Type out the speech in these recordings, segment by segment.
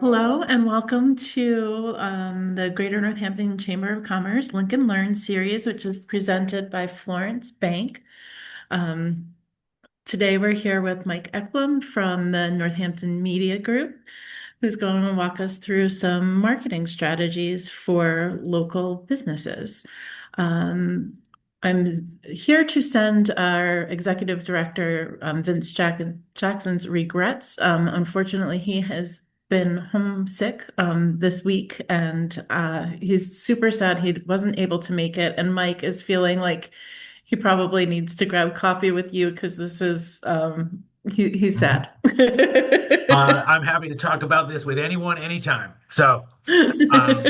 Hello and welcome to the Greater Northampton Chamber of Commerce Link&Learn series, which is presented by Florence Bank. Um, Today we're here with Mike Ekblom from the Northampton Media Group, who's going to walk us through some marketing strategies for local businesses. Um, I'm here to send our executive director, Jackson's regrets. Unfortunately, he has been homesick this week, and he's super sad he wasn't able to make it. And Mike is feeling like he probably needs to grab coffee with you because this is he's Mhm. sad. I'm happy to talk about this with anyone, anytime. Um,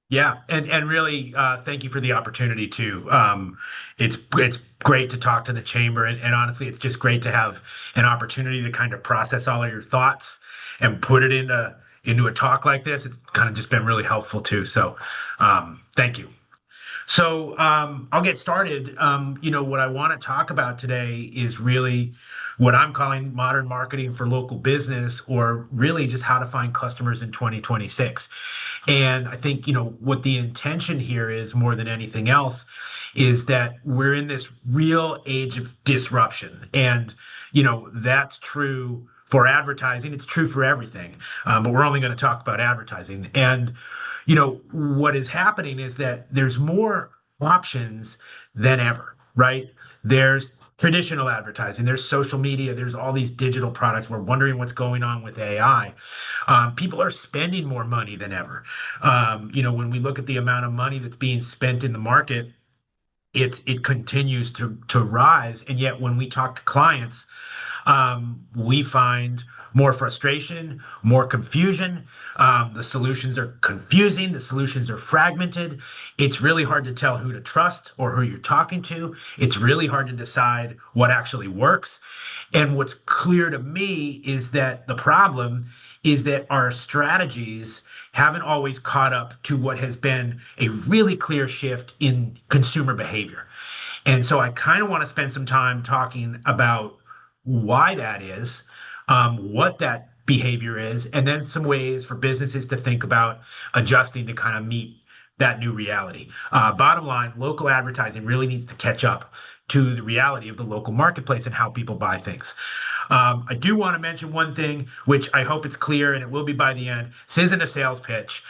yeah, and really, thank you for the opportunity too. It's great to talk to the chamber, and honestly, it's just great to have an opportunity to kind of process all of your thoughts and put it into a talk like this. It's kind of just been really helpful too. Thank you. I'll get started. What I want to talk about today is really what I'm calling modern marketing for local business, or really just how to find customers in 2026. And I think, what the intention here is more than anything else is that we're in this real age of disruption. And, that's true for advertising. It's true for everything. But we're only going to talk about advertising. And what is happening is that there's more options than ever, right? There's traditional advertising, there's social media, there's all these digital products. We're wondering what's going on with AI. People are spending more money than ever. When we look at the amount of money that's being spent in the market, it continues to rise. And yet, when we talk to clients, we find more frustration, more confusion. The solutions are confusing, the solutions are fragmented. It's really hard to tell who to trust or who you're talking to. It's really hard to decide what actually works. And what's clear to me is that the problem is that our strategies haven't always caught up to what has been a really clear shift in consumer behavior. And so I kind of want to spend some time talking about why that is, what that behavior is, and then some ways for businesses to think about adjusting to kind of meet that new reality. Bottom line, local advertising really needs to catch up to the reality of the local marketplace and how people buy things. I do want to mention one thing, which I hope it's clear, and it will be by the end. This isn't a sales pitch.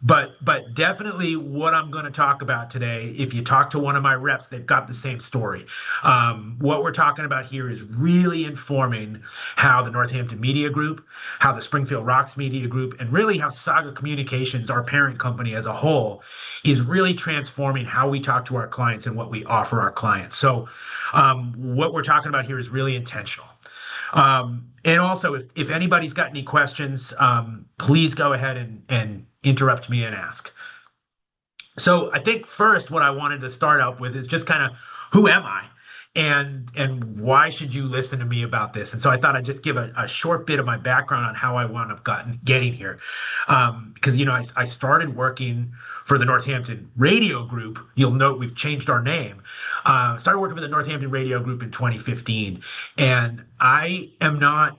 But definitely what I'm going to talk about today, if you talk to one of my reps, they've got the same story. What we're talking about here is really informing how the Northampton Media Group, how the Springfield Rocks Media Group, and really how Saga Communications, our parent company as a whole, is really transforming how we talk to our clients and what we offer our clients. What we're talking about here is really intentional. And also, if anybody's got any questions, please go ahead and interrupt me and ask. So I think first, what I wanted to start out with is just kind of who am I, and why should you listen to me about this? And so I thought I'd just give a short bit of my background on how I wound up getting here, because I started working for the Northampton Radio Group. You'll note we've changed our name. Started working for the Northampton Radio Group in 2015, and I am not,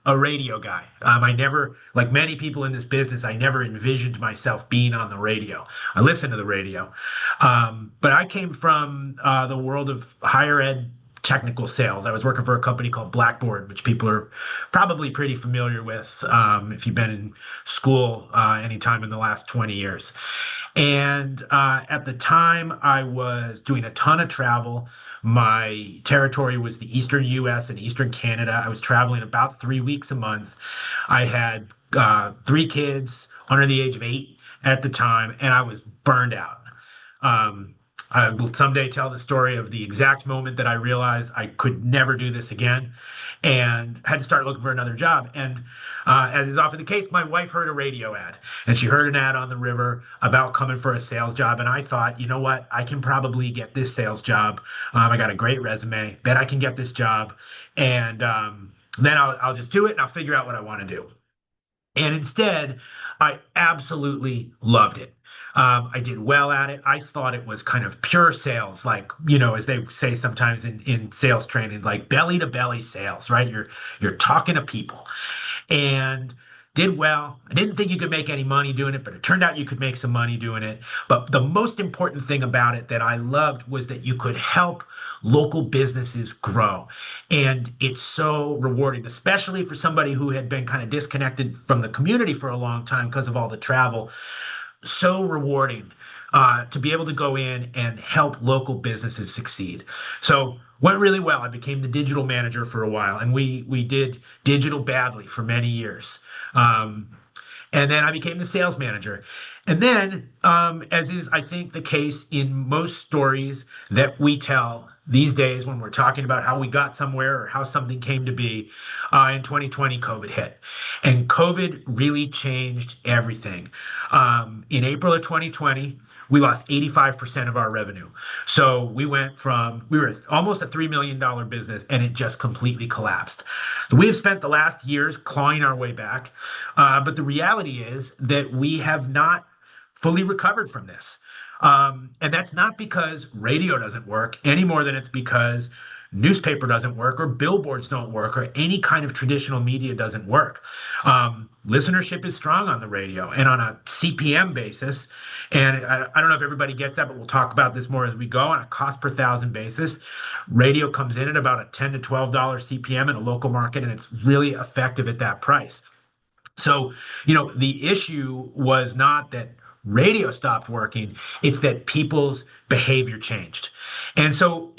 a radio guy. I never, like many people in this business, I never envisioned myself being on the radio. I listen to the radio. But I came from the world of higher ed technical sales. I was working for a company called Blackboard, which people are probably pretty familiar with if you've been in school anytime in the last 20 years. And at the time, I was doing a ton of travel. My territory was the Eastern US and Eastern Canada. I was traveling about 3 weeks a month. I had three kids under the age of 8 at the time, and I was burned out. Um, I will someday tell the story of the exact moment that I realized I could never do this again and had to start looking for another job. And as is often the case, my wife heard a radio ad and she heard an ad on the river about coming for a sales job. And I thought, you know what? I can probably get this sales job. I got a great resume. Bet I can get this job. And then I'll just do it and I'll figure out what I want to do. And instead, I absolutely loved it. I did well at it. I thought it was kind of pure sales, like, as they say sometimes in sales training, like belly to belly sales, right? You're talking to people and did well. I didn't think you could make any money doing it, but it turned out you could make some money doing it. But the most important thing about it that I loved was that you could help local businesses grow. And it's so rewarding, especially for somebody who had been kind of disconnected from the community for a long time because of all the travel. So rewarding to be able to go in and help local businesses succeed. So went really well. I became the digital manager for a while, and we did digital badly for many years. Um, and then I became the sales manager. And then, as is, I think, the case in most stories that we tell these days when we're talking about how we got somewhere or how something came to be, in 2020, COVID hit. And COVID really changed everything. In April of 2020, we lost 85% of our revenue. So we were almost a $3 million business and it just completely collapsed. So we have spent the last years clawing our way back. But the reality is that we have not fully recovered from this. And that's not because radio doesn't work any more than it's because newspaper doesn't work or billboards don't work or any kind of traditional media doesn't work. Listenership is strong on the radio and on a CPM basis. And I don't know if everybody gets that, but we'll talk about this more as we go. On a cost per thousand basis, radio comes in at about a $10 to $12 CPM in a local market, and it's really effective at that price. So, the issue was not that radio stopped working, it's that people's behavior changed. And so,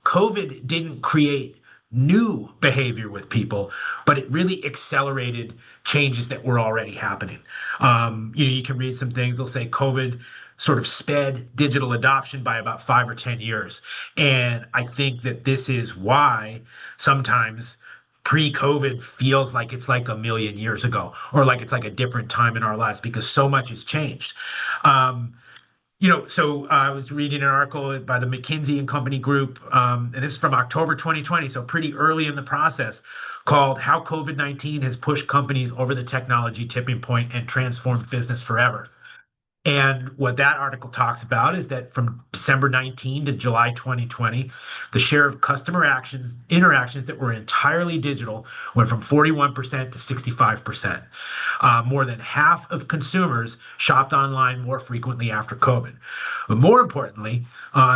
COVID didn't create new behavior with people, but it really accelerated changes that were already happening. You can read some things, they'll say COVID sort of sped digital adoption by about 5 or 10 years. And I think that this is why sometimes pre-COVID feels like it's like a million years ago, or like it's like a different time in our lives because so much has changed. Um, I was reading an article by the McKinsey and Company Group, and this is from October 2020, so pretty early in the process, called How COVID-19 Has Pushed Companies Over the Technology Tipping Point and Transformed Business Forever. And what that article talks about is that from December 19 to July 2020, the share of customer interactions that were entirely digital went from 41% to 65%. More than half of consumers shopped online more frequently after COVID. But more importantly,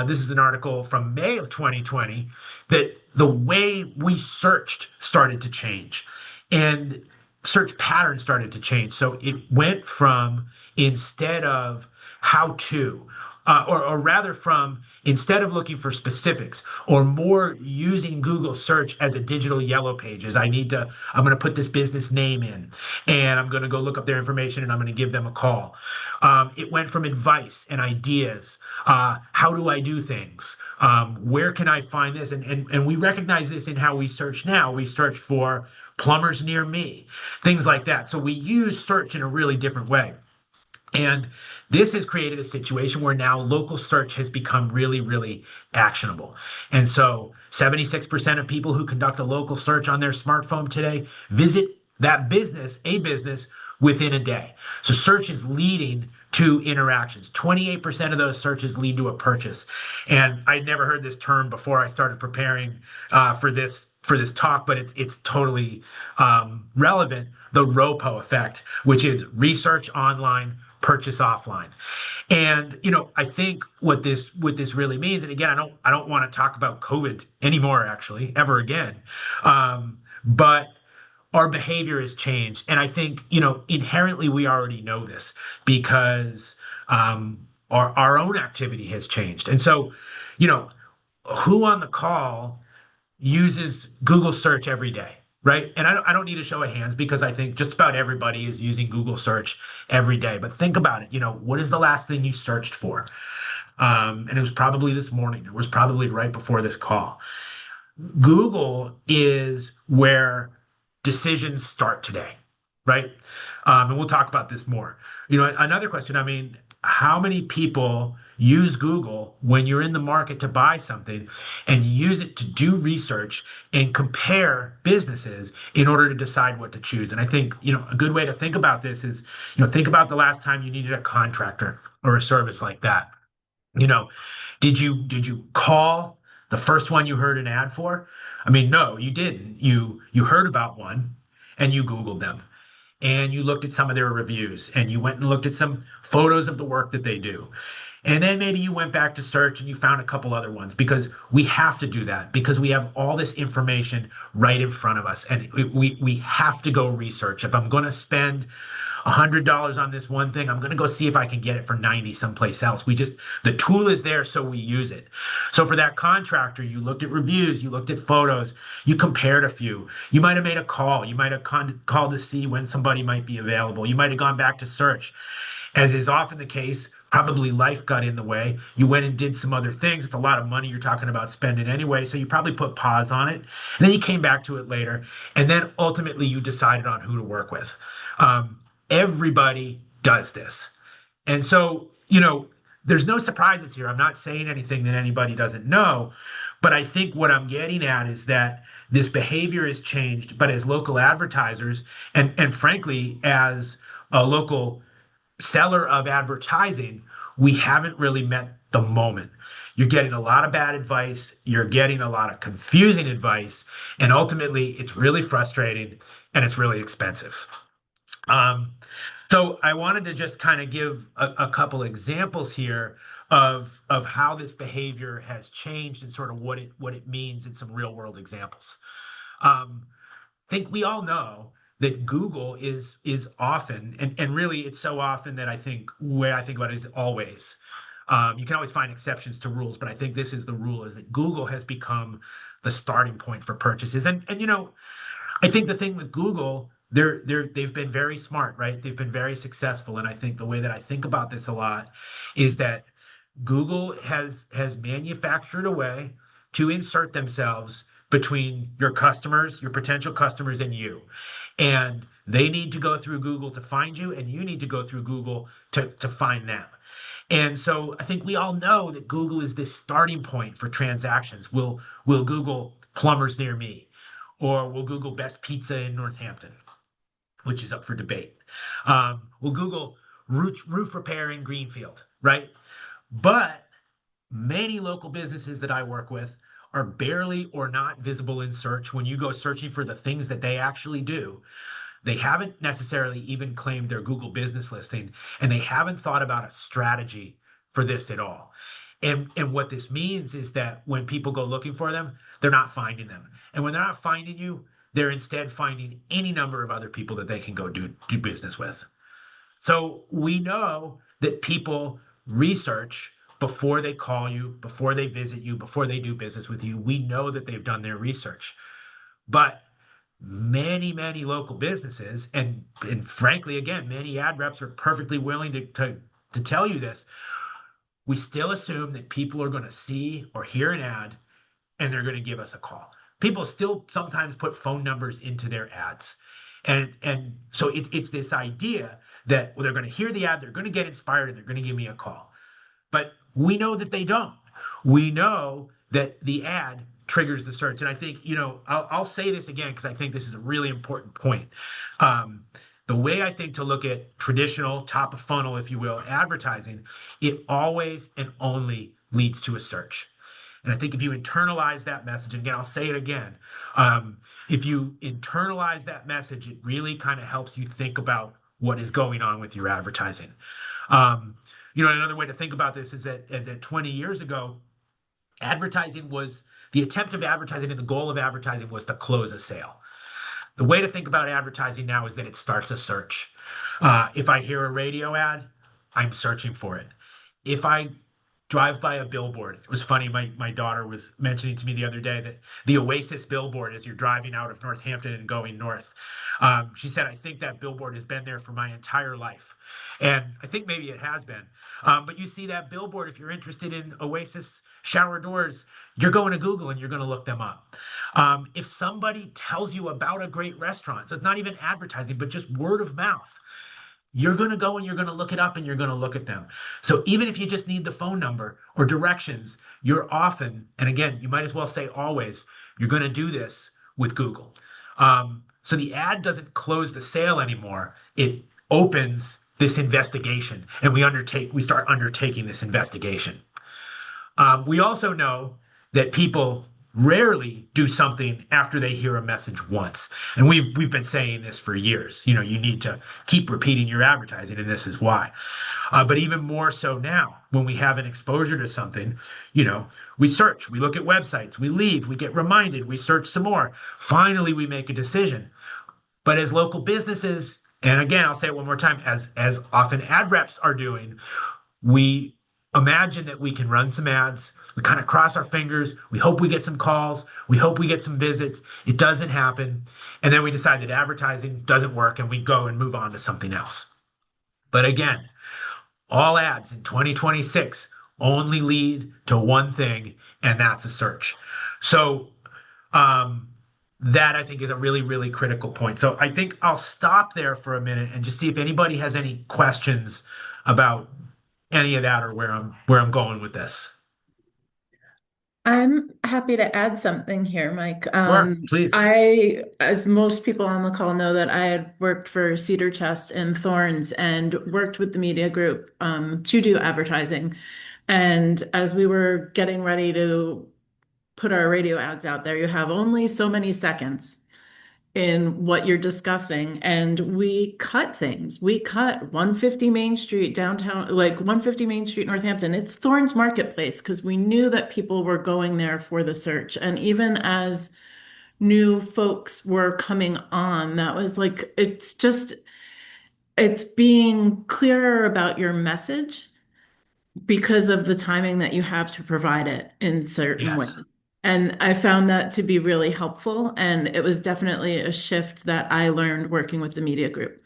this is an article from May of 2020 that the way we searched started to change. And search patterns started to change. So it went from instead of how to, or rather from instead of looking for specifics or more using Google search as a digital yellow pages. I'm going to put this business name in and I'm going to go look up their information and I'm going to give them a call. It went from advice and ideas. How do I do things? Where can I find this? And we recognize this in how we search now. We search for plumbers near me, things like that. So we use search in a really different way. And this has created a situation where now local search has become really, really actionable. And so 76% of people who conduct a local search on their smartphone today visit a business within a day. So search is leading to interactions. 28% of those searches lead to a purchase. And I'd never heard this term before I started preparing for this talk, but it's totally relevant. The ROPO effect, which is research online, purchase offline. And I think what this really means, and again, I don't want to talk about COVID anymore, actually, ever again. But our behavior has changed, and I think inherently we already know this because our own activity has changed. And so, who on the call uses Google search every day, right? And I don't need a show of hands because I think just about everybody is using Google search every day. But think about it, what is the last thing you searched for? And it was probably this morning. It was probably right before this call. Google is where decisions start today, right? And we'll talk about this more. Another question, how many people use Google when you're in the market to buy something and use it to do research and compare businesses in order to decide what to choose? And I think, a good way to think about this is, think about the last time you needed a contractor. or a service like that. You know, did you call the first one you heard an ad for? I mean, no, you didn't. You heard about one and you Googled them and you looked at some of their reviews and you went and looked at some photos of the work that they do. And then maybe you went back to search and you found a couple other ones because we have to do that because we have all this information right in front of us and we have to go research. If I'm going to spend $100 on this one thing, I'm going to go see if I can get it for 90 someplace else. The tool is there, so we use it. So for that contractor, you looked at reviews, you looked at photos, you compared a few. You might have made a call. You might have called to see when somebody might be available. You might have gone back to search. As is often the case, probably life got in the way. You went and did some other things. It's a lot of money you're talking about spending anyway. So you probably put pause on it. And then you came back to it later. And then ultimately you decided on who to work with. Um, Everybody does this. And so, there's no surprises here. I'm not saying anything that anybody doesn't know, but I think what I'm getting at is that this behavior has changed, but as local advertisers and frankly, as a local seller of advertising, we haven't really met the moment. You're getting a lot of bad advice, you're getting a lot of confusing advice, and ultimately it's really frustrating and it's really expensive. Um, so I wanted to just kind of give a couple examples here of how this behavior has changed and sort of what it means in some real world examples. I think we all know that Google is often and really it's so often that I think where I think about it is always. You can always find exceptions to rules, but I think this is the rule: is that Google has become the starting point for purchases. And I think the thing with Google, they've been very smart, right? They've been very successful. And I think the way that I think about this a lot is that Google has manufactured a way to insert themselves between your customers, your potential customers, and you. And they need to go through Google to find you, and you need to go through Google to find them. And so I think we all know that Google is this starting point for transactions. Will Google plumbers near me? Or will Google best pizza in Northampton, which is up for debate? Will Google roof repair in Greenfield, right? But many local businesses that I work with are barely or not visible in search when you go searching for the things that they actually do. They haven't necessarily even claimed their Google business listing, and they haven't thought about a strategy for this at all. And what this means is that when people go looking for them, they're not finding them. And when they're not finding you, they're instead finding any number of other people that they can go do business with. So we know that people research before they call you, before they visit you, before they do business with you. We know that they've done their research. But many local businesses, and frankly, again, many ad reps are perfectly willing to tell you this. We still assume that people are going to see or hear an ad and they're going to give us a call. People still sometimes put phone numbers into their ads. And so it's this idea that they're going to hear the ad, they're going to get inspired, and they're going to give me a call. But we know that they don't. We know that the ad triggers the search. And I think, I'll say this again because I think this is a really important point. The way I think to look at traditional top of funnel, if you will, advertising, it always and only leads to a search. And I think if you internalize that message, and again, I'll say it again, if you internalize that message, it really kind of helps you think about what is going on with your advertising. Another way to think about this is that 20 years ago, advertising was the attempt of advertising and the goal of advertising was to close a sale. The way to think about advertising now is that it starts a search. If I hear a radio ad, I'm searching for it. If I drive by a billboard, it was funny. My daughter was mentioning to me the other day that the Oasis billboard, as you're driving out of Northampton and going north, she said, I think that billboard has been there for my entire life. And I think maybe it has been. But you see that billboard, if you're interested in Oasis shower doors, you're going to Google and you're going to look them up. If somebody tells you about a great restaurant, so it's not even advertising, but just word of mouth, you're going to go and you're going to look it up and you're going to look at them. So even if you just need the phone number or directions, you're often, and again, you might as well say always, you're going to do this with Google. So the ad doesn't close the sale anymore. It opens this investigation, and we start undertaking this investigation. We also know that people rarely do something after they hear a message once. And we've been saying this for years. You know, you need to keep repeating your advertising, and this is why. But even more so now, when we have an exposure to something, you know, we search, we look at websites, we leave, we get reminded, we search some more. Finally, we make a decision. But as local businesses, and again, I'll say it one more time, as often ad reps are doing, we imagine that we can run some ads. We kind of cross our fingers. We hope we get some calls. We hope we get some visits. It doesn't happen. And then we decide that advertising doesn't work and we go and move on to something else. But again, all ads in 2026 only lead to one thing, and that's a search. So, um, that I think is a really, really critical point. So I think I'll stop there for a minute and just see if anybody has any questions about any of that or where I'm going with this. I'm happy to add something here, Mike. Sure, please. As most people on the call know, that I had worked for Cedar Chest and Thorns and worked with the media group to do advertising. And as we were getting ready to put our radio ads out there, you have only so many seconds in what you're discussing. And we cut things. We cut 150 Main Street downtown, like 150 Main Street, Northampton. It's Thorns Marketplace because we knew that people were going there for the search. And even as new folks were coming on, that was like, it's being clearer about your message because of the timing that you have to provide it in certain Yes. ways. And I found that to be really helpful. And it was definitely a shift that I learned working with the media group.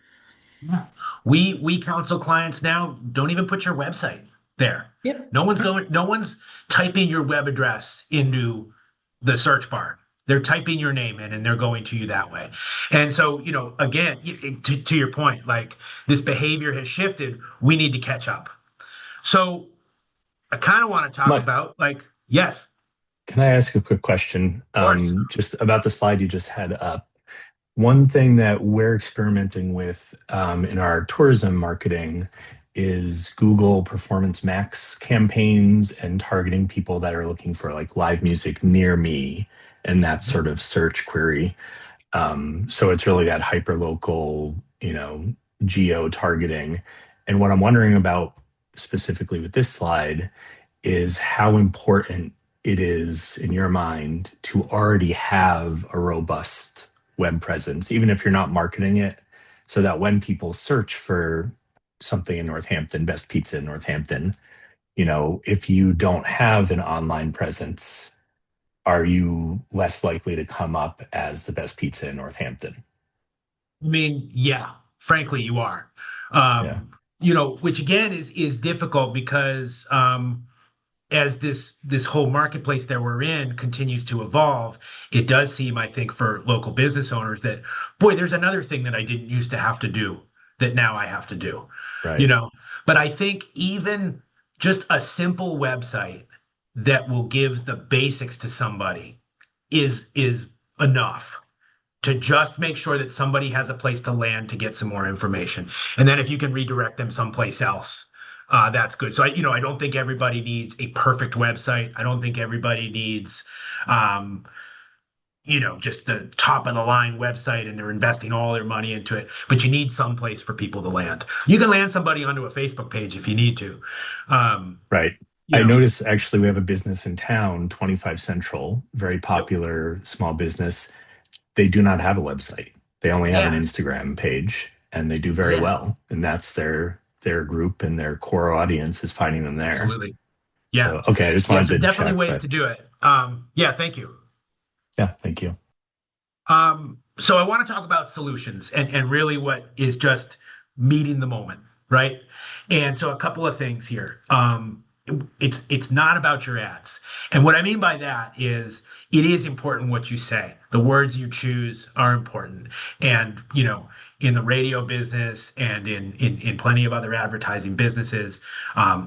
Yeah. We counsel clients now, don't even put your website there. Yep. No one's typing your web address into the search bar. They're typing your name in and they're going to you that way. And so, you know, again, to your point, like this behavior has shifted. We need to catch up. So I kind of want to talk Mike, about like, yes, can I ask a quick question? of course. Just about the slide you just had up. One thing that we're experimenting with in our tourism marketing is Google Performance Max campaigns and targeting people that are looking for like live music near me and that sort of search query. So it's really that hyper local, geo targeting. And what I'm wondering about specifically with this slide is how important it is in your mind to already have a robust web presence, even if you're not marketing it, so that when people search for something in Northampton, best pizza in Northampton, if you don't have an online presence, are you less likely to come up as the best pizza in Northampton? I mean, yeah, frankly, you are. Yeah, Which again is difficult because as this whole marketplace that we're in continues to evolve, it does seem, I think, for local business owners that, boy, there's another thing that I didn't used to have to do that now I have to do, you right. know. But I think even just a simple website that will give the basics to somebody is enough to just make sure that somebody has a place to land to get some more information. And then if you can redirect them someplace else, that's good. So I don't think everybody needs a perfect website. I don't think everybody needs, um, just the top of the line website and they're investing all their money into it. But you need some place for people to land. You can land somebody onto a Facebook page if you need to. Um, Right. you I know, notice actually we have a business in town, 25 Central, very yep, popular small business. They do not have a website. They only have an yeah, Instagram page and they do very yeah, well. And that's their group and their core audience is finding them there. absolutely. Yeah. So okay, I just Yeah. wanted So to definitely check, ways but to do it. Yeah, thank you. yeah, thank you. So I want to talk about solutions and really what is just meeting the moment, right? And so a couple of things here. It's not about your ads. And what I mean by that is it is important what you say. The words you choose are important. And, in the radio business and in plenty of other advertising businesses,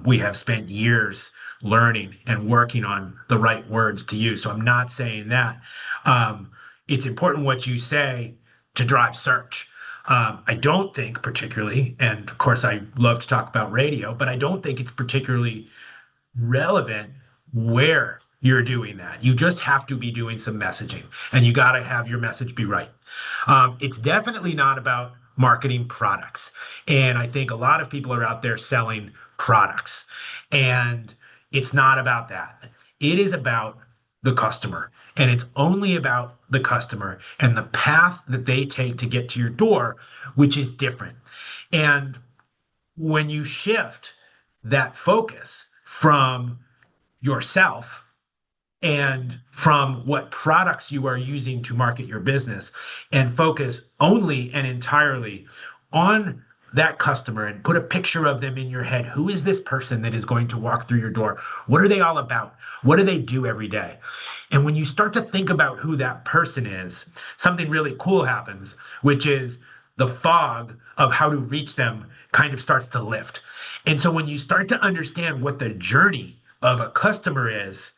we have spent years learning and working on the right words to use. So I'm not saying that. Um, it's important what you say to drive search. I don't think particularly, and of course I love to talk about radio, but I don't think it's particularly relevant where you're doing that. You just have to be doing some messaging and you got to have your message be right. It's definitely not about marketing products. And I think a lot of people are out there selling products, and it's not about that. It is about the customer. And it's only about the customer and the path that they take to get to your door, which is different. And when you shift that focus from yourself and from what products you are using to market your business and focus only and entirely on that customer and put a picture of them in your head. Who is this person that is going to walk through your door? What are they all about? What do they do every day? And when you start to think about who that person is, something really cool happens, which is the fog of how to reach them kind of starts to lift. And so when you start to understand what the journey of a customer is,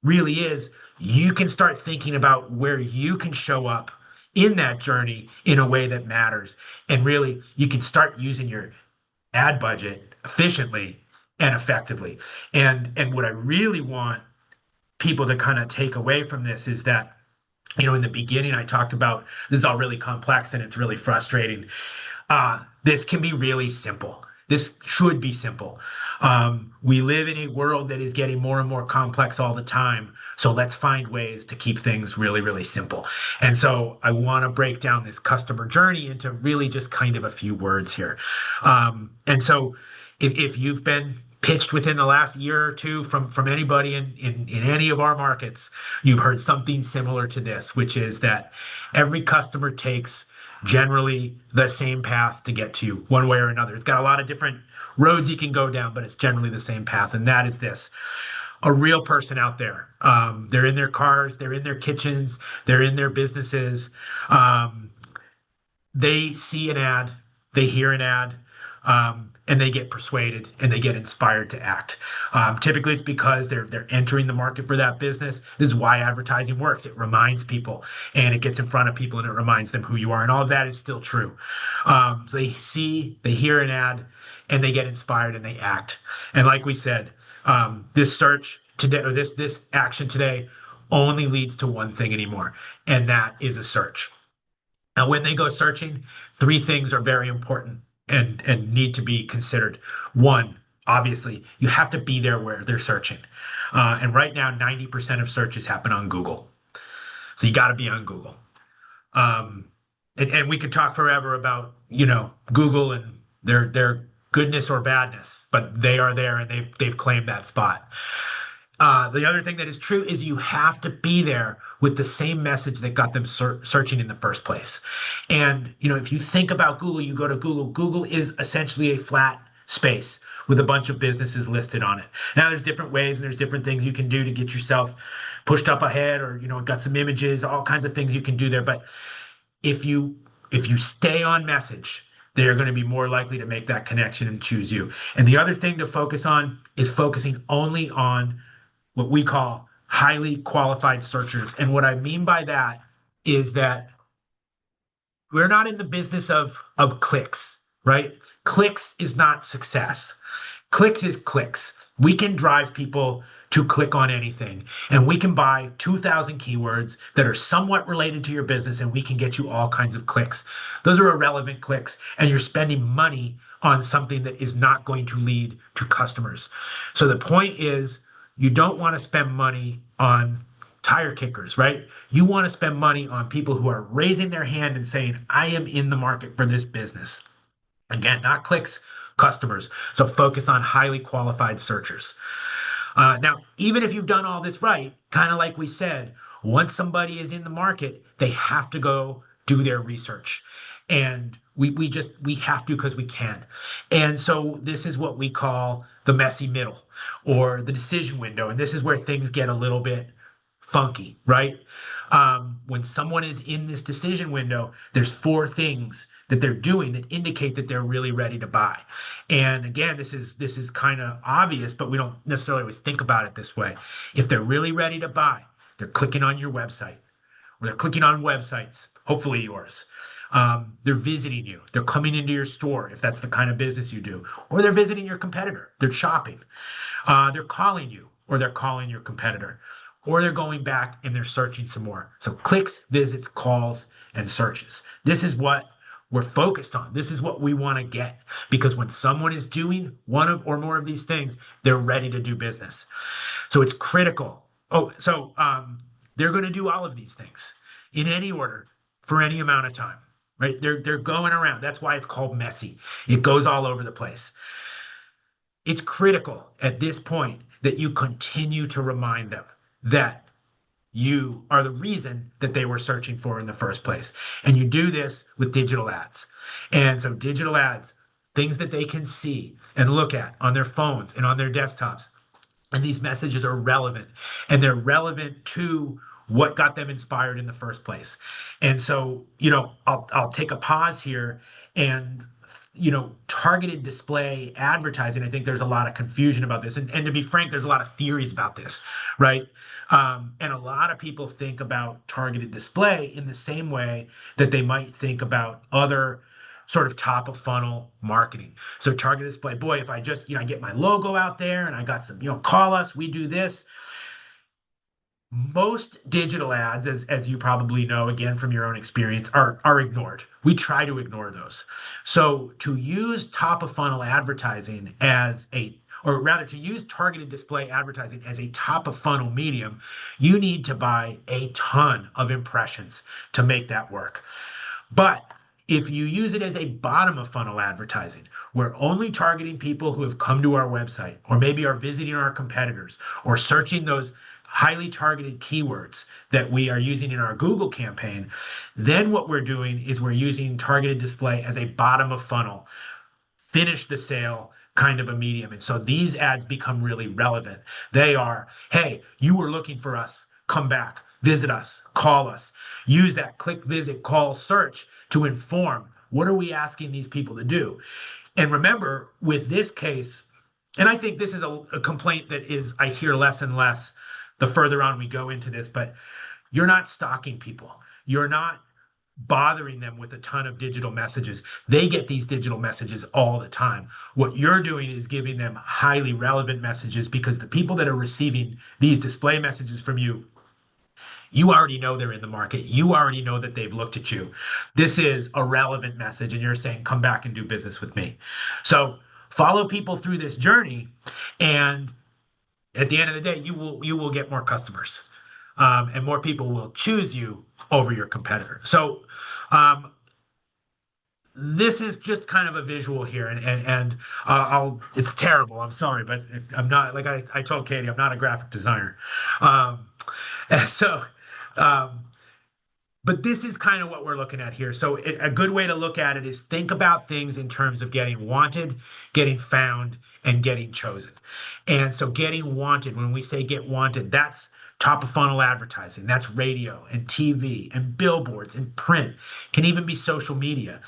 really is, you can start thinking about where you can show up in that journey in a way that matters. And really, you can start using your ad budget efficiently and effectively. And what I really want people to kind of take away from this is that, in the beginning, I talked about this is all really complex and it's really frustrating. This can be really simple. This should be simple. We live in a world that is getting more and more complex all the time. So let's find ways to keep things really, really simple. And so I want to break down this customer journey into really just kind of a few words here. And so if you've been pitched within the last year or two from anybody in any of our markets, you've heard something similar to this, which is that every customer takes generally the same path to get to you one way or another. It's got a lot of different roads you can go down, but it's generally the same path. And that is this: a real person out there. They're in their cars, they're in their kitchens, they're in their businesses. They see an ad, they hear an ad, and they get persuaded and they get inspired to act. Typically, it's because they're entering the market for that business. This is why advertising works. It reminds people and it gets in front of people and it reminds them who you are. And all of that is still true. So they hear an ad, and they get inspired and they act. And like we said, this search today, or this action today, only leads to one thing anymore, and that is a search. Now, when they go searching, three things are very important and need to be considered. One, obviously, you have to be there where they're searching. And right now, 90% of searches happen on Google. So you got to be on Google. Um, and we could talk forever about, Google and their goodness or badness, but they are there and they've claimed that spot. The other thing that is true is you have to be there with the same message that got them searching in the first place. And, if you think about Google, you go to Google. Google is essentially a flat space with a bunch of businesses listed on it. Now, there's different ways and there's different things you can do to get yourself pushed up ahead, or, got some images, all kinds of things you can do there. But if you stay on message, they're going to be more likely to make that connection and choose you. And the other thing to focus on is focusing only on what we call highly qualified searchers. And what I mean by that is that we're not in the business of clicks, right? Clicks is not success. Clicks is clicks. We can drive people to click on anything, and we can buy 2,000 keywords that are somewhat related to your business, and we can get you all kinds of clicks. Those are irrelevant clicks, and you're spending money on something that is not going to lead to customers. So the point is, you don't want to spend money on tire kickers, right? You want to spend money on people who are raising their hand and saying, I am in the market for this business. Again, not clicks, customers. So focus on highly qualified searchers. Now, even if you've done all this right, kind of like we said, once somebody is in the market, they have to go do their research. And we have to because we can. And so this is what we call the messy middle or the decision window. And this is where things get a little bit funky, right? When someone is in this decision window, there's four things that they're doing that indicate that they're really ready to buy. And again, this is kind of obvious, but we don't necessarily always think about it this way. If they're really ready to buy, they're clicking on your website, or they're clicking on websites, hopefully yours. They're visiting you. They're coming into your store if that's the kind of business you do, or they're visiting your competitor. They're shopping. They're calling you, or they're calling your competitor, or they're going back and they're searching some more. So clicks, visits, calls, and searches. This is what we're focused on. This is what we want to get because when someone is doing one of or more of these things, they're ready to do business. So it's critical. They're going to do all of these things in any order for any amount of time, right? They're going around. That's why it's called messy. It goes all over the place. It's critical at this point that you continue to remind them that you are the reason that they were searching for in the first place. And you do this with digital ads. And so digital ads, things that they can see and look at on their phones and on their desktops, and these messages are relevant and they're relevant to what got them inspired in the first place. And so, I'll take a pause here and targeted display advertising. I think there's a lot of confusion about this. And to be frank, there's a lot of theories about this, right? And a lot of people think about targeted display in the same way that they might think about other sort of top of funnel marketing. So targeted display, boy, if I just, I get my logo out there and I got some, call us, we do this. Most digital ads, as you probably know, again from your own experience, are ignored. We try to ignore those. So to use top of funnel advertising or rather to use targeted display advertising as a top of funnel medium, you need to buy a ton of impressions to make that work. But if you use it as a bottom of funnel advertising, we're only targeting people who have come to our website or maybe are visiting our competitors or searching those highly targeted keywords that we are using in our Google campaign. Then what we're doing is we're using targeted display as a bottom of funnel, finish the sale kind of a medium. And so these ads become really relevant. They are, hey, you were looking for us, come back, visit us, call us. Use that click, visit, call, search to inform what are we asking these people to do. And remember, with this case, and I think this is a complaint that I hear less and less the further on we go into this, but you're not stalking people. You're not bothering them with a ton of digital messages. They get these digital messages all the time. What you're doing is giving them highly relevant messages because the people that are receiving these display messages from you, you already know they're in the market. You already know that they've looked at you. This is a relevant message, and you're saying, come back and do business with me. So follow people through this journey, and at the end of the day, you will get more customers, and more people will choose you over your competitor. So this is just kind of a visual here, and I'll it's terrible. I'm sorry, but I'm not like I told Katie, I'm not a graphic designer. And so um, but this is kind of what we're looking at here. So a good way to look at it is think about things in terms of getting wanted, getting found, and getting chosen. And so getting wanted, when we say get wanted, that's top of funnel advertising. That's radio and TV and billboards and print, can even be social media.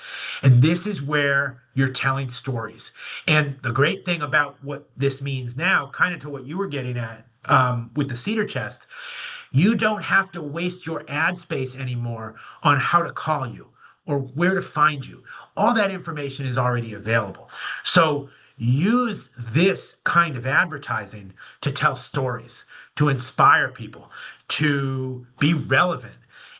And this is where you're telling stories. And the great thing about what this means now, kind of to what you were getting at with the cedar chest, you don't have to waste your ad space anymore on how to call you or where to find you. All that information is already available. So use this kind of advertising to tell stories, to inspire people, to be relevant,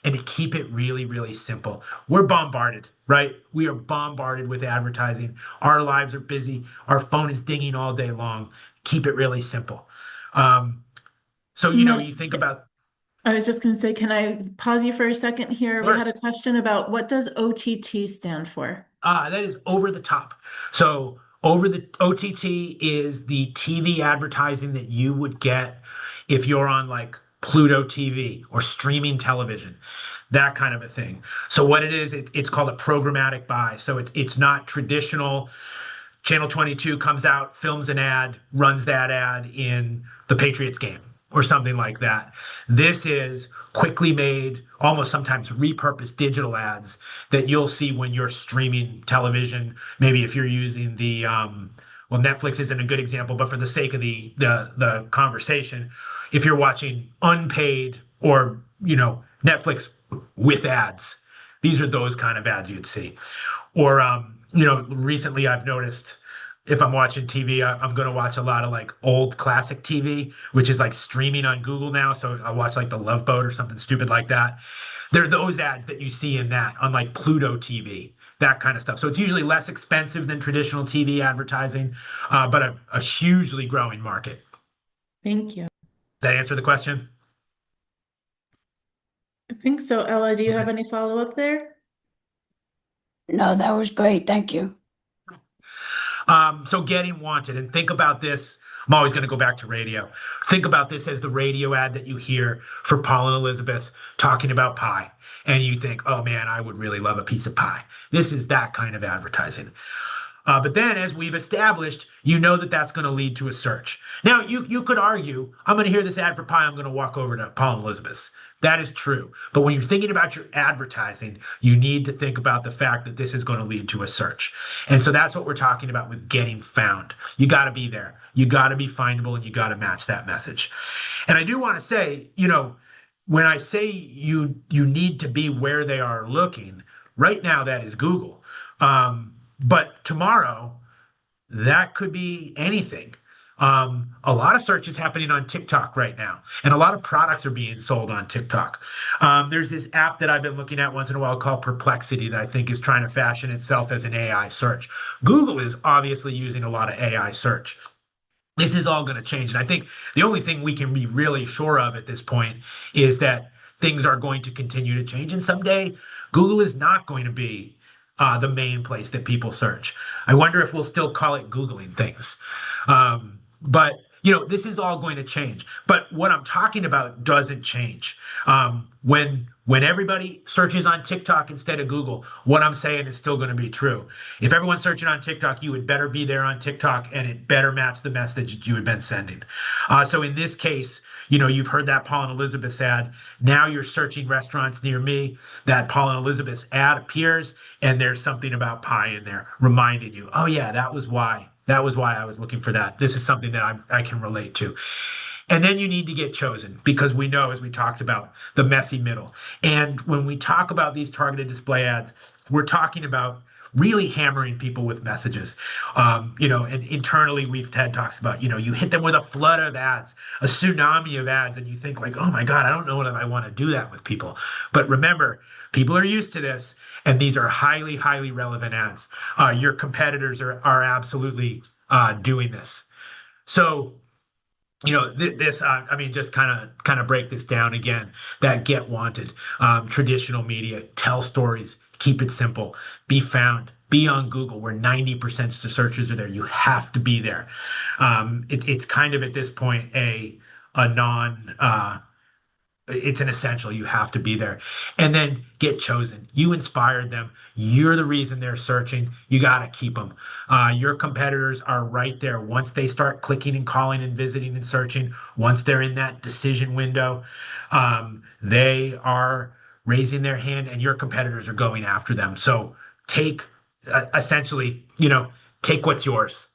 and to keep it really, really simple. We're bombarded, right? We are bombarded with advertising. Our lives are busy. Our phone is dinging all day long. Keep it really simple. So, No, you think about I was just going to say, can I pause you for a second here? We had course. a question about what does OTT stand for? That is over the top. So over the OTT is the TV advertising that you would get if you're on like Pluto TV or streaming television, that kind of a thing. So what it is, it's called a programmatic buy. So it's not traditional. Channel 22 comes out, films an ad, runs that ad in the Patriots game or something like that. This is quickly made, almost sometimes repurposed digital ads that you'll see when you're streaming television. Maybe if you're using well, Netflix isn't a good example, but for the sake of the conversation, if you're watching unpaid or Netflix with ads, These are those kind of ads you'd see. Or, recently I've noticed if I'm watching TV, am going to watch a lot of like old classic TV, which is like streaming on Google now. So I watch like The Love Boat or something stupid like that. There are those ads that you see in that on like Pluto TV, that kind of stuff. So it's usually less expensive than traditional TV advertising, but a hugely growing market. Thank you. That answer the question? I think so. Ella, do you have Okay. any follow-up there? No, that was great. Thank you. So getting wanted, and think about this. I'm always going to go back to radio. Think about this as the radio ad that you hear for Paul and Elizabeth talking about pie. And you think, oh man, I would really love a piece of pie. This is that kind of advertising. But then, as we've established, you know that that's going to lead to a search. Now, you could argue, I'm going to hear this ad for pie, I'm going to walk over to Paul and Elizabeth's. That is true. But when you're thinking about your advertising, you need to think about the fact that this is going to lead to a search. And so that's what we're talking about with getting found. You got to be there. You got to be findable and you got to match that message. And I do want to say, when I say you need to be where they are looking, right now that is Google. But tomorrow, that could be anything. A lot of search is happening on TikTok right now, and a lot of products are being sold on TikTok. There's this app that I've been looking at once in a while called Perplexity that I think is trying to fashion itself as an AI search. Google is obviously using a lot of AI search. This is all going to change. And I think the only thing we can be really sure of at this point is that things are going to continue to change. And someday, Google is not going to be the main place that people search. I wonder if we'll still call it Googling things. But this is all going to change. But what I'm talking about doesn't change. When everybody searches on TikTok instead of Google, what I'm saying is still going to be true. If everyone's searching on TikTok, you would better be there on TikTok, and it better match the message that you had been sending. So in this case, you've heard that Paul and Elizabeth's ad. Now you're searching restaurants near me. That Paul and Elizabeth's ad appears, and there's something about pie in there reminding you, oh yeah, that was why. That was why I was looking for that. This is something that I can relate to. And then you need to get chosen because we know, as we talked about, the messy middle. And when we talk about these targeted display ads, we're talking about really hammering people with messages. And internally we've had talks about, you hit them with a flood of ads, a tsunami of ads, and you think like, oh my God, I don't know if I want to do that with people. But remember, people are used to this, and these are highly, highly relevant ads. Your competitors are absolutely doing this. So this I mean, just kind of break this down again. That get wanted, traditional media, tell stories, keep it simple, be found, be on Google where 90% of the searches are there. You have to be there. It's kind of at this point a non it's an essential. You have to be there. And then get chosen. You inspired them. You're the reason they're searching. You got to keep them. Your competitors are right there. Once they start clicking and calling and visiting and searching, once they're in that decision window, they are raising their hand and your competitors are going after them. So take essentially, take what's yours.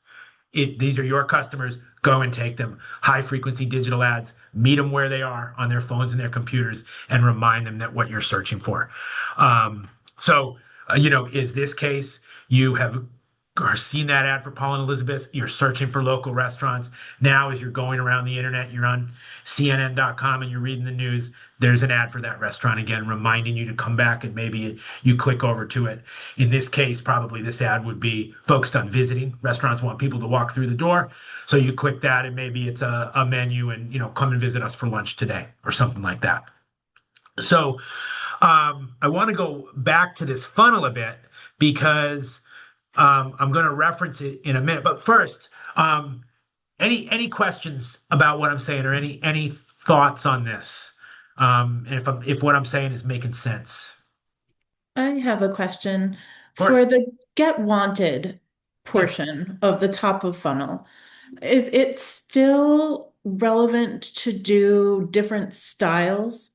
These are your customers. Go and take them. High frequency digital ads, meet them where they are on their phones and their computers and remind them that what you're searching for. Is this case, you have seen that ad for Paul and Elizabeth, you're searching for local restaurants. Now, as you're going around the internet, you're on CNN.com and you're reading the news, there's an ad for that restaurant again, reminding you to come back and maybe you click over to it. In this case, probably this ad would be focused on visiting. Restaurants want people to walk through the door. So you click that and maybe it's a menu and, come and visit us for lunch today or something like that. So I want to go back to this funnel a bit because I'm going to reference it in a minute. But first, any questions about what I'm saying or any thoughts on this? And if what I'm saying is making sense. I have a question Of course. for the get wanted Yeah. portion of the top of funnel. Is it still relevant to do different styles?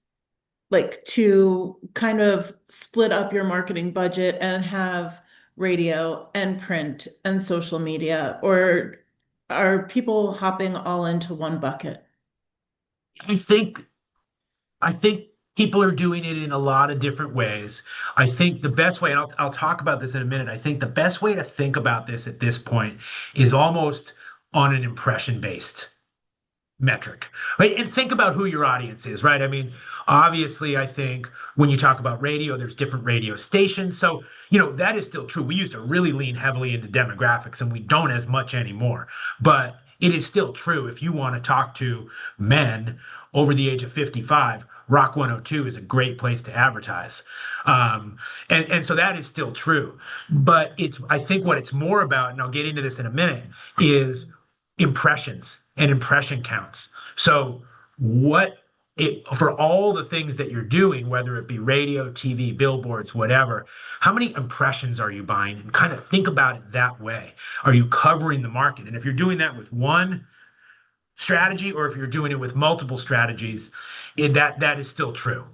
Like to kind of split up your marketing budget and have radio and print and social media, or are people hopping all into one bucket? I think I think People are doing it in a lot of different ways. I think the best way, and I'll talk about this in a minute. I think the best way to think about this at this point is almost on an impression based metric, right? And think about who your audience is, right? I mean, obviously, I think when you talk about radio, there's different radio stations. So, that is still true. We used to really lean heavily into demographics, and we don't as much anymore. But it is still true. If you want to talk to men over the age of 55, Rock 102 is a great place to advertise. And so that is still true. But I think what it's more about, and I'll get into this in a minute, is impressions and impression counts. So for all the things that you're doing, whether it be radio, TV, billboards, whatever, how many impressions are you buying? And kind of think about it that way. Are you covering the market? And if you're doing that with one strategy, or if you're doing it with multiple strategies, that is still true.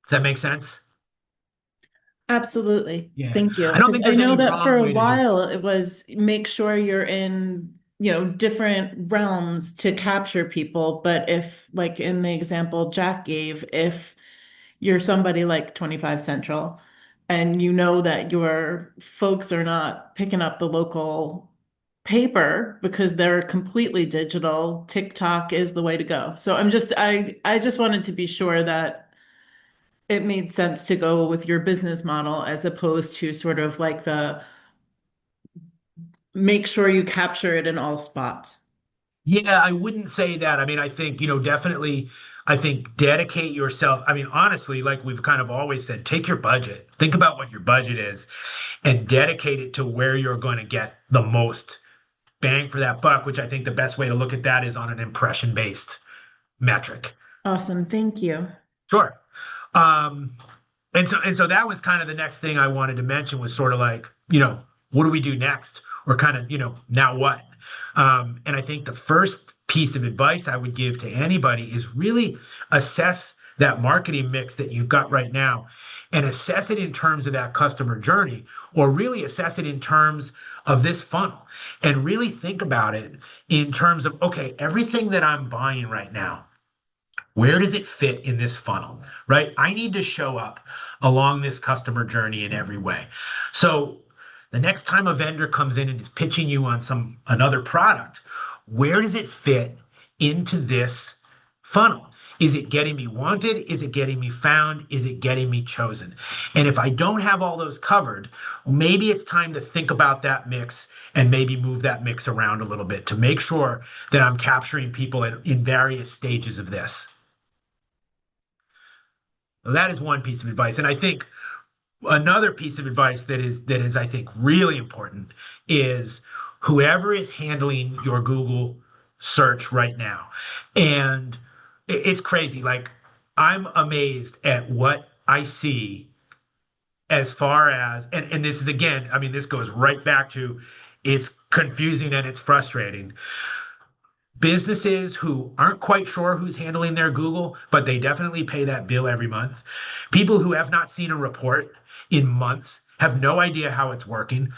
Does that make sense? Absolutely. Yeah. Thank you. I don't Because think I there's know any that for wrong a way to do it. while it was make sure you're in, different realms to capture people. But if, like in the example Jack gave, if you're somebody like 25 Central and you know that your folks are not picking up the local paper because they're completely digital, TikTok is the way to go. So I just wanted to be sure that it made sense to go with your business model as opposed to sort of like the make sure you capture it in all spots. Yeah, I wouldn't say that. I mean, I think, definitely, I think dedicate yourself. I mean, honestly, like we've kind of always said, take your budget, think about what your budget is, and dedicate it to where you're going to get the most bang for that buck, which I think the best way to look at that is on an impression-based metric. Awesome. Thank you. Sure. Um, and so that was kind of the next thing I wanted to mention was sort of like, what do we do next? Or kind of, now what? And I think the first piece of advice I would give to anybody is really assess that marketing mix that you've got right now and assess it in terms of that customer journey, or really assess it in terms of this funnel and really think about it in terms of, okay, everything that I'm buying right now, where does it fit in this funnel, right? I need to show up along this customer journey in every way. So the next time a vendor comes in and is pitching you on another product, where does it fit into this funnel? Is it getting me wanted? Is it getting me found? Is it getting me chosen? And if I don't have all those covered, maybe it's time to think about that mix and maybe move that mix around a little bit to make sure that I'm capturing people in various stages of this. So that is one piece of advice. And I think another piece of advice that is I think really important is whoever is handling your Google search right now. And it's crazy. Like I'm amazed at what I see as far as and this is again, I mean, this goes right back to it's confusing and it's frustrating. Businesses who aren't quite sure who's handling their Google, but they definitely pay that bill every month. People who have not seen a report in months, have no idea how it's working.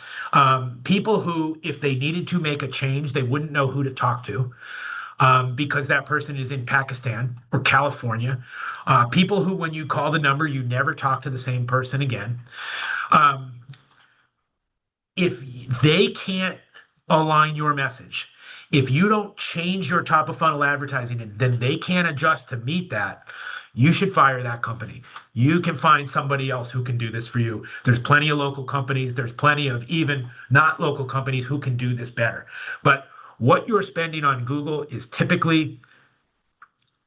People who, if they needed to make a change, they wouldn't know who to talk to because that person is in Pakistan or California. People who, when you call the number, you never talk to the same person again. Um, if they can't align your message, if you don't change your top of funnel advertising and then they can't adjust to meet that, you should fire that company. You can find somebody else who can do this for you. There's plenty of local companies. There's plenty of even not local companies who can do this better. But what you're spending on Google is typically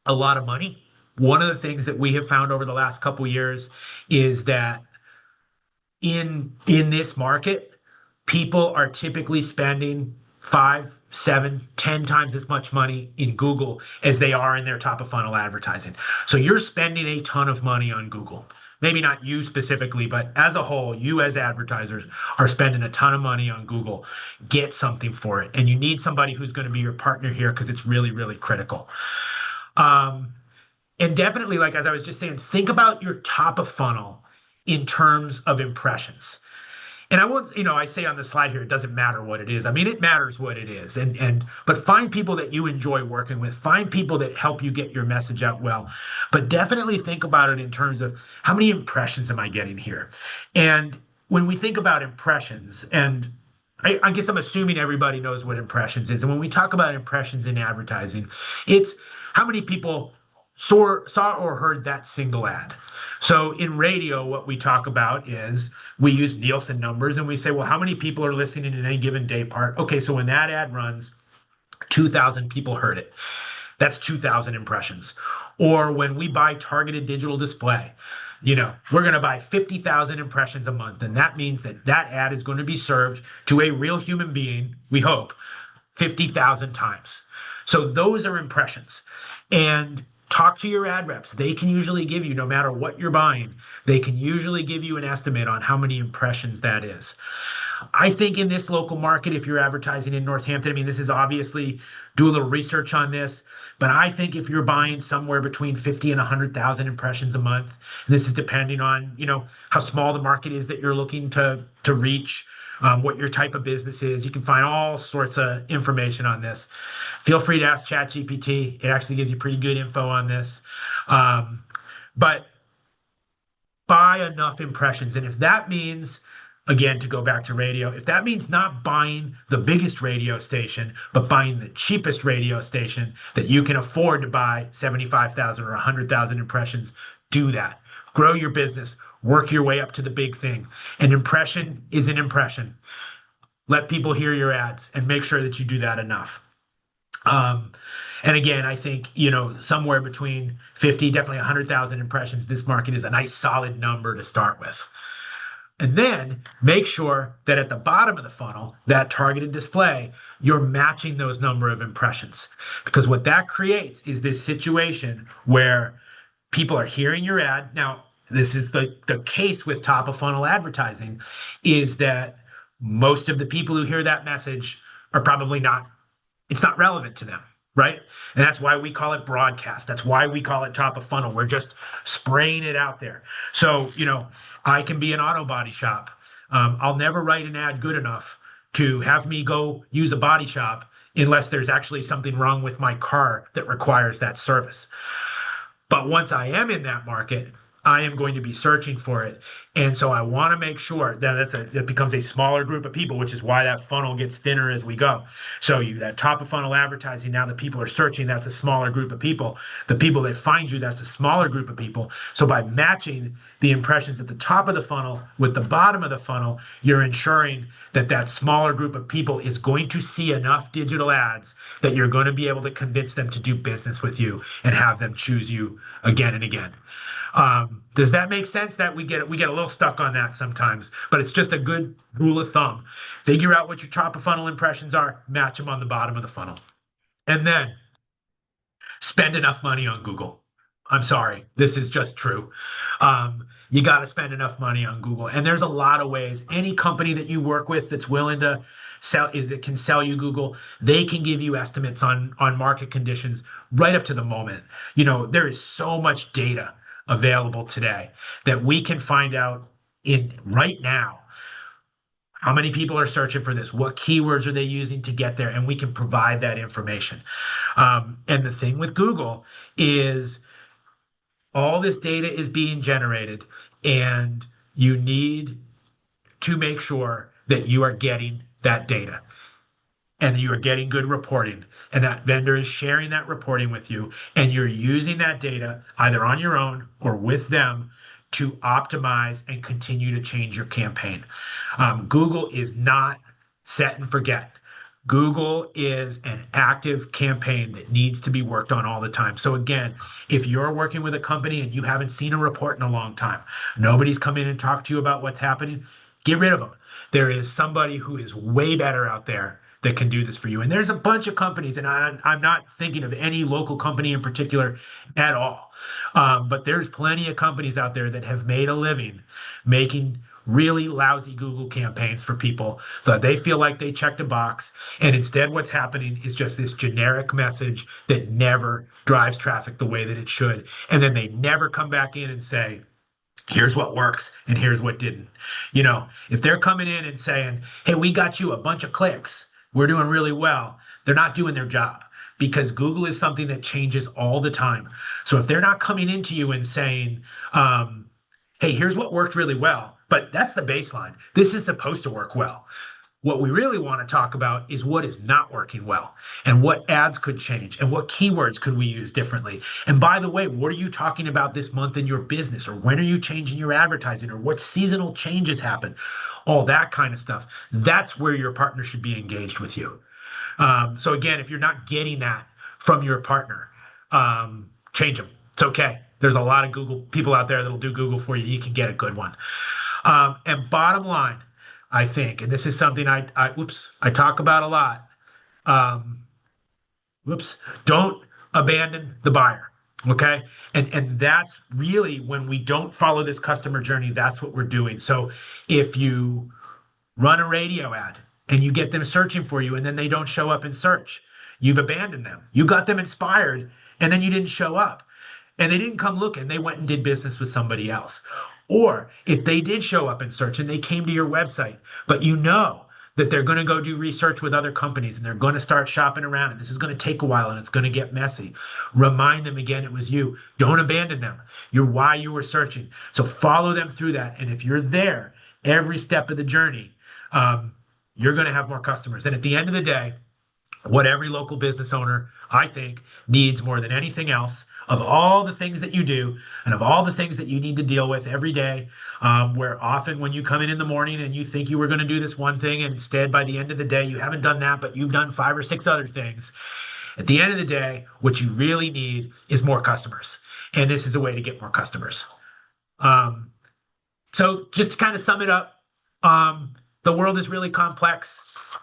a lot of money. One of the things that we have found over the last couple of years is that in this market, people are typically spending 5, 7, 10 times as much money in Google as they are in their top of funnel advertising. So you're spending a ton of money on Google. Maybe not you specifically, but as a whole, you as advertisers are spending a ton of money on Google. Get something for it. And you need somebody who's going to be your partner here because it's really, really critical. Um, and definitely, like as I was just saying, think about your top of funnel in terms of impressions. And I won't, I say on the slide here, it doesn't matter what it is. I mean, it matters what it is. But find people that you enjoy working with, find people that help you get your message out well. But definitely think about it in terms of how many impressions am I getting here? And when we think about impressions, and I guess I'm assuming everybody knows what impressions is. And when we talk about impressions in advertising, it's how many people saw or heard that single ad. So in radio, what we talk about is we use Nielsen numbers and we say, well, how many people are listening in any given day part? Okay, so when that ad runs, 2,000 people heard it. That's 2,000 impressions. Or when we buy targeted digital display, we're going to buy 50,000 impressions a month. And that means that that ad is going to be served to a real human being, we hope, 50,000 times. So those are impressions. And talk to your ad reps. They can usually give you, no matter what you're buying, they can usually give you an estimate on how many impressions that is. I think in this local market, if you're advertising in Northampton, I mean, this is obviously do a little research on this, but I think if you're buying somewhere between 50 and 100,000 impressions a month, and this is depending on, how small the market is that you're looking to reach, what your type of business is. You can find all sorts of information on this. Feel free to ask ChatGPT. It actually gives you pretty good info on this. But buy enough impressions. And if that means, again, to go back to radio, if that means not buying the biggest radio station, but buying the cheapest radio station that you can afford to buy 75,000 or 100,000 impressions, do that. Grow your business, work your way up to the big thing. An impression is an impression. Let people hear your ads and make sure that you do that enough. And again, I think, somewhere between 50, definitely 100,000 impressions, this market is a nice solid number to start with. And then make sure that at the bottom of the funnel, that targeted display, you're matching those number of impressions. Because what that creates is this situation where people are hearing your ad. Now, this is the case with top of funnel advertising, is that most of the people who hear that message are probably not, it's not relevant to them, right? And that's why we call it broadcast. That's why we call it top of funnel. We're just spraying it out there. So, I can be an auto body shop. I'll never write an ad good enough to have me go use a body shop unless there's actually something wrong with my car that requires that service. But once I am in that market, I am going to be searching for it. And so I want to make sure that it becomes a smaller group of people, which is why that funnel gets thinner as we go. So that top of funnel advertising, now that people are searching, that's a smaller group of people. The people that find you, that's a smaller group of people. So by matching the impressions at the top of the funnel with the bottom of the funnel, you're ensuring that that smaller group of people is going to see enough digital ads that you're going to be able to convince them to do business with you and have them choose you again and again. Does that make sense? That we get a little stuck on that sometimes, but it's just a good rule of thumb. Figure out what your top of funnel impressions are, match them on the bottom of the funnel, and then spend enough money on Google. I'm sorry, this is just true. You got to spend enough money on Google, and there's a lot of ways. Any company that you work with that's willing to sell, that can sell you Google, they can give you estimates on market conditions right up to the moment. There is so much data available today that we can find out in right now how many people are searching for this, what keywords are they using to get there, and we can provide that information. And the thing with Google is all this data is being generated, and you need to make sure that you are getting that data and you are getting good reporting, and that vendor is sharing that reporting with you, and you're using that data either on your own or with them to optimize and continue to change your campaign. Google is not set and forget. Google is an active campaign that needs to be worked on all the time. So again, if you're working with a company and you haven't seen a report in a long time, nobody's come in and talked to you about what's happening, get rid of them. There is somebody who is way better out there that can do this for you. And there's a bunch of companies, and I'm not thinking of any local company in particular at all. But there's plenty of companies out there that have made a living making really lousy Google campaigns for people so that they feel like they checked a box. And instead, what's happening is just this generic message that never drives traffic the way that it should. And then they never come back in and say, Here's what works and here's what didn't. If they're coming in and saying, hey, we got you a bunch of clicks, we're doing really well, they're not doing their job because Google is something that changes all the time. So if they're not coming into you and saying, hey, here's what worked really well, but that's the baseline. This is supposed to work well. What we really want to talk about is what is not working well and what ads could change and what keywords could we use differently. And by the way, what are you talking about this month in your business or when are you changing your advertising or what seasonal changes happen? All that kind of stuff. That's where your partner should be engaged with you. So again, if you're not getting that from your partner, change them. It's okay. There's a lot of Google people out there that'll do Google for you. You can get a good one. And bottom line, I think, and this is something I talk about a lot. Um, whoops, don't abandon the buyer. Okay. And that's really when we don't follow this customer journey, that's what we're doing. So if you run a radio ad and you get them searching for you and then they don't show up in search, you've abandoned them. You got them inspired and then you didn't show up and they didn't come looking. They went and did business with somebody else. Or if they did show up in search and they came to your website, but you know that they're going to go do research with other companies and they're going to start shopping around and this is going to take a while and it's going to get messy. Remind them again it was you. Don't abandon them. You're why you were searching. So follow them through that. And if you're there every step of the journey, you're going to have more customers. And at the end of the day, what every local business owner, I think, needs more than anything else, of all the things that you do and of all the things that you need to deal with every day, where often when you come in the morning and you think you were going to do this one thing, and instead by the end of the day, you haven't done that, but you've done 5 or 6 other things. At the end of the day, what you really need is more customers. And this is a way to get more customers. So just to kind of sum it up, the world is really complex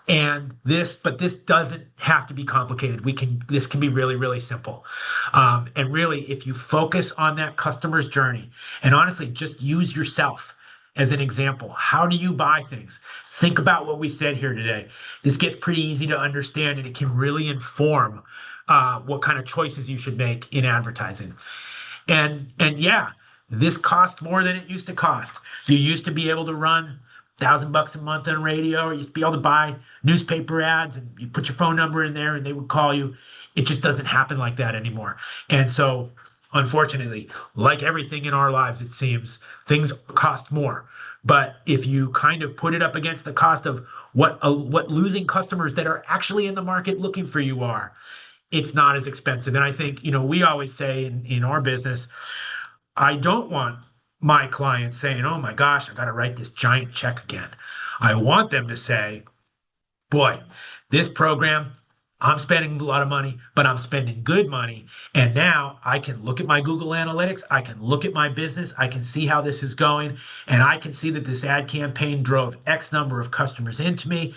but this doesn't have to be complicated. This can be really, really simple. And really, if you focus on that customer's journey and honestly, just use yourself as an example. How do you buy things? Think about what we said here today. This gets pretty easy to understand and it can really inform what kind of choices you should make in advertising. And yeah, this costs more than it used to cost. You used to be able to run $1,000 a month on radio, or you used to be able to buy newspaper ads and you put your phone number in there and they would call you. It just doesn't happen like that anymore. And so, unfortunately, like everything in our lives, it seems things cost more. But if you kind of put it up against the cost of what losing customers that are actually in the market looking for you are, it's not as expensive. And I think, we always say in our business, I don't want my clients saying, oh my gosh, I got to write this giant check again. I want them to say, boy, this program, I'm spending a lot of money, but I'm spending good money. And now I can look at my Google Analytics. I can look at my business. I can see how this is going. And I can see that this ad campaign drove X number of customers into me.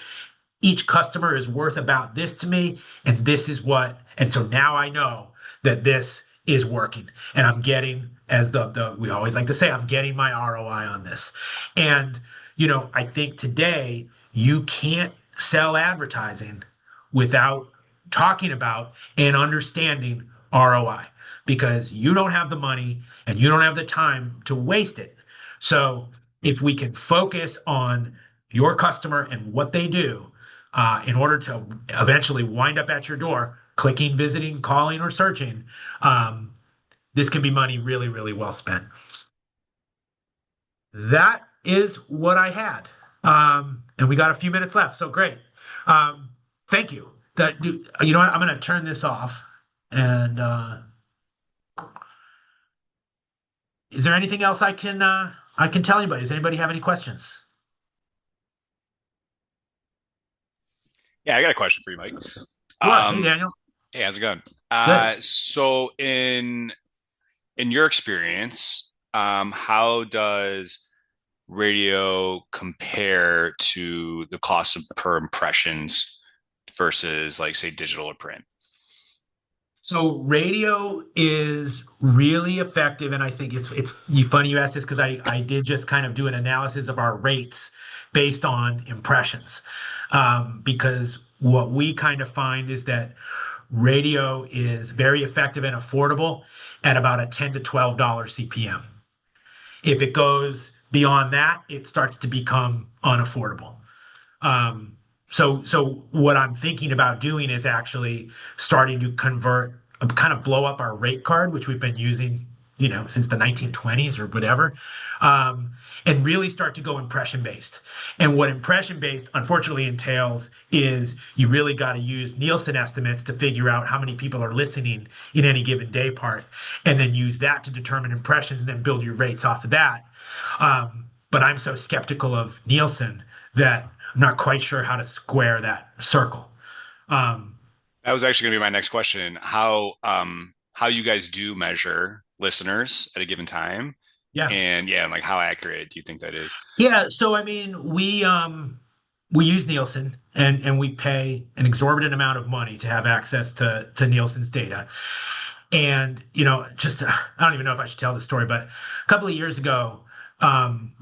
Each customer is worth about this to me. And this is what, and so now I know that this is working and I'm getting, as we always like to say, I'm getting my ROI on this. And, I think today you can't sell advertising without talking about and understanding ROI because you don't have the money and you don't have the time to waste it. So if we can focus on your customer and what they do in order to eventually wind up at your door, clicking, visiting, calling, or searching, this can be money really, really well spent. That is what I had. And we got a few minutes left, so great. Thank you. You know what? I'm going to turn this off. And is there anything else I can tell anybody? Does anybody have any questions? Yeah, I got a question for you, Mike. Hey, Daniel. Hey, how's it going? Good. So in your experience, how does radio compare to the cost of per impressions versus like say digital or print? So radio is really effective, and I think it's funny you asked this because I did just kind of do an analysis of our rates based on impressions, because what we kind of find is that radio is very effective and affordable at about a $10 to $12 CPM. If it goes beyond that, it starts to become unaffordable. Um, so what I'm thinking about doing is actually starting to convert, kind of blow up our rate card, which we've been using, since the 1920s or whatever, um, and really start to go impression based. And what impression based unfortunately entails is you really got to use Nielsen estimates to figure out how many people are listening in any given day part, and then use that to determine impressions and then build your rates off of that. But I'm so skeptical of Nielsen that I'm not quite sure how to square that circle. Um, That was actually going to be my next question. How you guys do measure listeners at a given time, yeah, and yeah, and like how accurate do you think that is? yeah. So I mean, we use Nielsen and we pay an exorbitant amount of money to have access to Nielsen's data. And just I don't even know if I should tell this story, but a couple of years ago,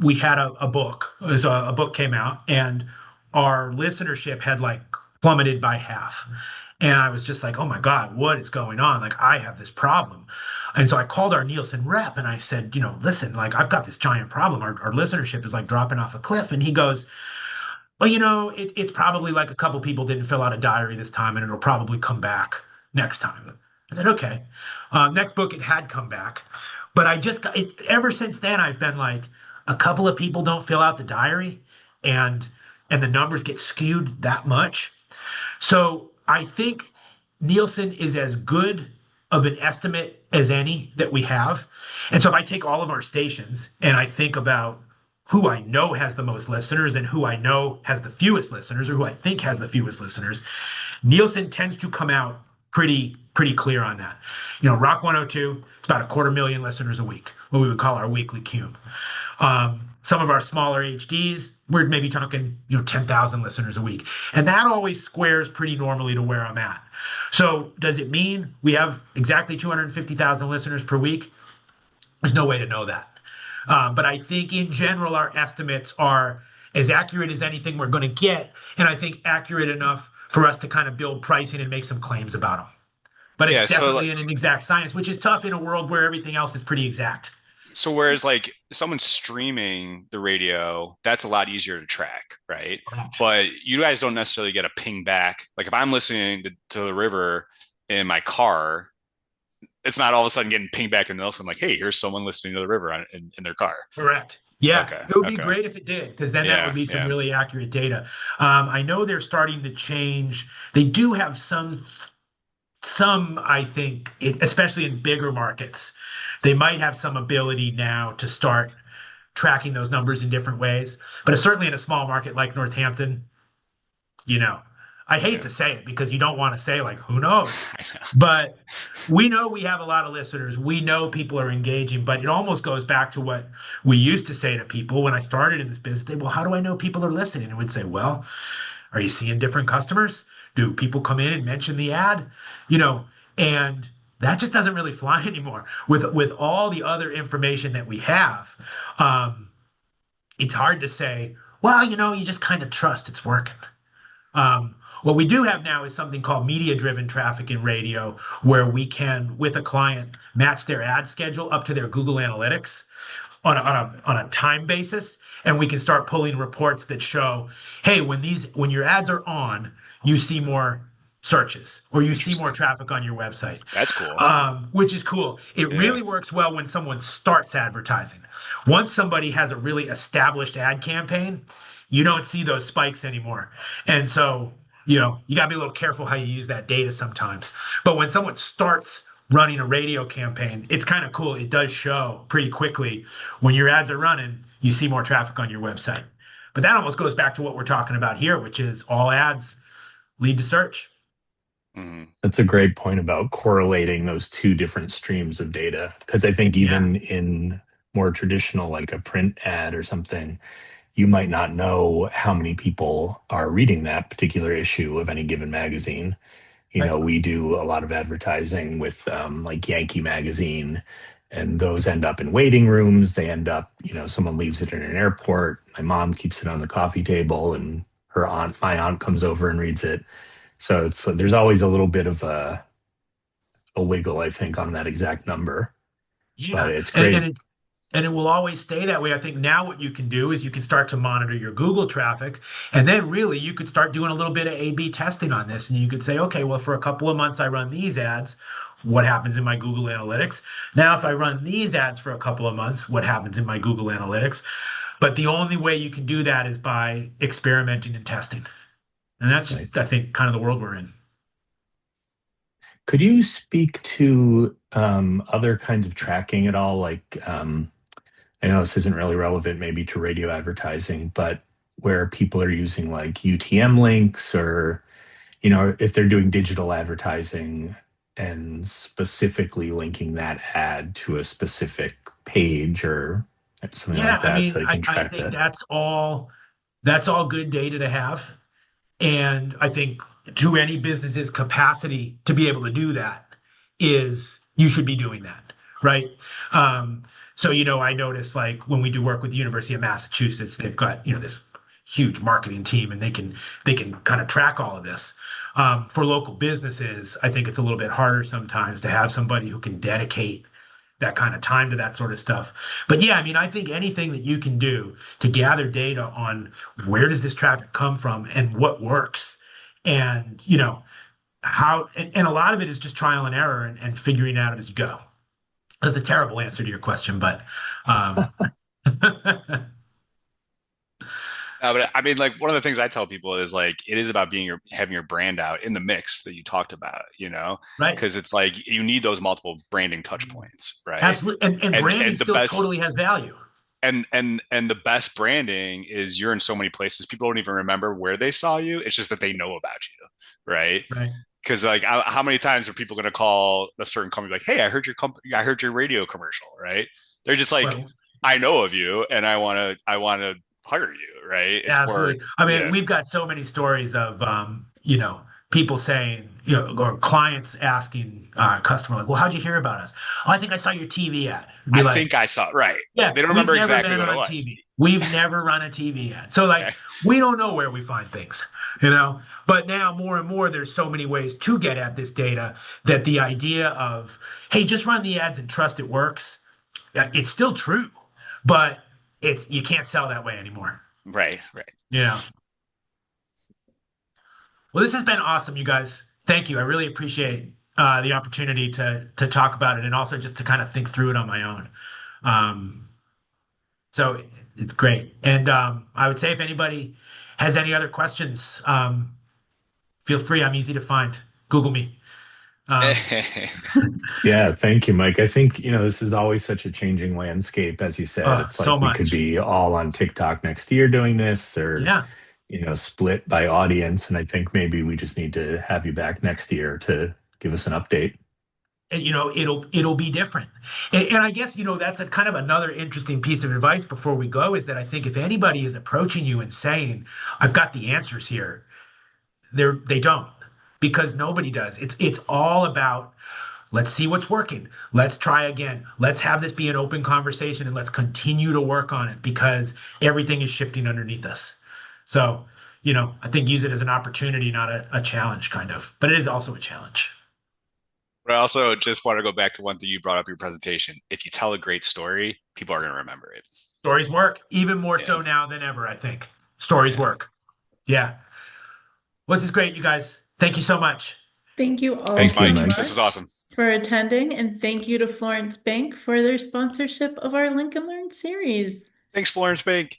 we had a book. A book came out, and our listenership had like plummeted by half. And I was just like, oh my God, what is going on? Like, I have this problem. And so I called our Nielsen rep and I said, listen, like, I've got this giant problem. Our listenership is like dropping off a cliff. And he goes, well, it's probably like a couple people didn't fill out a diary this time and it'll probably come back next time. I said, okay. Next book, it had come back. But I just got it ever since then, I've been like, a couple of people don't fill out the diary and the numbers get skewed that much. So I think Nielsen is as good of an estimate as any that we have. And so if I take all of our stations and I think about who I know has the most listeners and who I know has the fewest listeners or who I think has the fewest listeners, Nielsen tends to come out pretty clear on that. Rock 102, it's about a quarter million listeners a week, what we would call our weekly cum. Some of our smaller HDs, we're maybe talking, 10,000 listeners a week. And that always squares pretty normally to where I'm at. So does it mean we have exactly 250,000 listeners per week? There's no way to know that. But I think in general, our estimates are as accurate as anything we're going to get. And I think accurate enough for us to kind of build pricing and make some claims about them. But it's Yeah, so definitely an exact science, which is tough in a world where everything else is pretty exact. so whereas like someone streaming the radio, that's a lot easier to track, right? Correct. But you guys don't necessarily get a ping back. Like if I'm listening to the river in my car, it's not all of a sudden getting pinged back to Nelson like, hey, here's someone listening to the river in their car. Correct. Yeah, Okay, it would be okay. great if it did, because then that would Yeah, be some yeah, really accurate data. I know they're starting to change. They do have some, I think, especially in bigger markets, they might have some ability now to start tracking those numbers in different ways. But certainly in a small market like Northampton, you know, I hate yeah. to say it because you don't want to say like, who knows? I know. But we know we have a lot of listeners. We know people are engaging, but it almost goes back to what we used to say to people when I started in this business. Well, how do I know people are listening? And we'd say, well, are you seeing different customers? Do people come in and mention the ad? You know, and that just doesn't really fly anymore. With all the other information that we have, it's hard to say, well, you just kind of trust it's working. What we do have now is something called media-driven traffic in radio, where we can, with a client, match their ad schedule up to their Google Analytics on a time basis, and we can start pulling reports that show, hey, when your ads are on, you see more searches or you see more Interesting. traffic on your website, That's cool. which is cool. It Yeah. really works well when someone starts advertising. Once somebody has a really established ad campaign, you don't see those spikes anymore. And so, you got to be a little careful how you use that data sometimes. But when someone starts running a radio campaign, it's kind of cool. It does show pretty quickly when your ads are running, you see more traffic on your website. But that almost goes back to what we're talking about here, which is all ads lead to search. Hmm. That's a great point about correlating those two different streams of data. Because I think Yeah, even in more traditional, like a print ad or something, you might not know how many people are reading that particular issue of any given magazine. right. We do a lot of advertising with like Yankee Magazine, and those end up in waiting rooms. They end up, someone leaves it in an airport. My mom keeps it on the coffee table, and my aunt comes over and reads it. So there's always a little bit of a wiggle, I think, on that exact number. But Yeah. it's And, and great. it and it will always stay that way. I think now what you can do is you can start to monitor your Google traffic, and then really you could start doing a little bit of A/B testing on this, and you could say, okay, well, for a couple of months I run these ads. What happens in my Google Analytics? Now, if I run these ads for a couple of months, what happens in my Google Analytics? But the only way you can do that is by experimenting and testing. And that's just, Right. I think, kind of the world we're in. Could you speak to other kinds of tracking at all? Like, I know this isn't really relevant maybe to radio advertising, but where people are using like UTM links or, if they're doing digital advertising and specifically linking that ad to a specific page or something Yeah, like I that mean, so they I, can I track think that. that's all good data to have. And I think to any business's capacity to be able to do that is you should be doing that, right? Um, so, I notice like when we do work with the University of Massachusetts, they've got, this huge marketing team and they can kind of track all of this. For local businesses, I think it's a little bit harder sometimes to have somebody who can dedicate that kind of time to that sort of stuff. But yeah, I mean, I think anything that you can do to gather data on where does this traffic come from and what works, and how, and a lot of it is just trial and error and figuring out as you go. That's a terrible answer to your question, but um, But I mean, like one of the things I tell people is like it is about having your brand out in the mix that you talked about, right, because it's like you need those multiple branding touch points, right? absolutely, and And branding and the still best totally has value. and the best branding is you're in so many places people don't even remember where they saw you. It's just that they know about you, right? Right, Because like how many times are people going to call a certain company like, "Hey, I heard your radio commercial," right? They're just like, right. "I know of you, and I want to hire you," right? It's more, Absolutely. I mean, yeah, we've got so many stories of, people saying, or clients asking customer like, "Well, how'd you hear about us?" "Oh, I think I saw your TV ad." It'd be I like, think I saw right. "Yeah, They don't we've remember never exactly been what it on was. TV. We've never run a TV ad." So like, Okay, we don't know where we find things, you know. But now more and more, there's so many ways to get at this data that the idea of, hey, just run the ads and trust it works, it's still true, but you can't sell that way anymore. right, right. Yeah. Well, this has been awesome, you guys. Thank you. I really appreciate the opportunity to talk about it and also just to kind of think through it on my own. Um, so it's great. And I would say if anybody has any other questions, feel free. I'm easy to find. Google me. Um, Yeah, thank you, Mike. I think, this is always such a changing landscape. As you said, it's so like we could much. be all on TikTok next year doing this or, Yeah. split by audience. And I think maybe we just need to have you back next year to give us an update. And, it'll be different. And I guess, that's a kind of another interesting piece of advice before we go is that I think if anybody is approaching you and saying, I've got the answers here, they don't, because nobody does. It's all about, let's see what's working. Let's try again. Let's have this be an open conversation and let's continue to work on it because everything is shifting underneath us. So, I think use it as an opportunity, not a challenge kind of, but it is also a challenge. But I also just want to go back to one thing you brought up in your presentation. If you tell a great story, people are going to remember it. Stories work even more Yeah, so now than ever, I think. Stories yeah. work. Yeah. Well, this is great, you guys. Thank you so much. Thank you all Thanks, Thank you, so Mike. Mike. This was much awesome. for attending, and thank you to Florence Bank for their sponsorship of our Link and Learn series. Thanks, Florence Bank.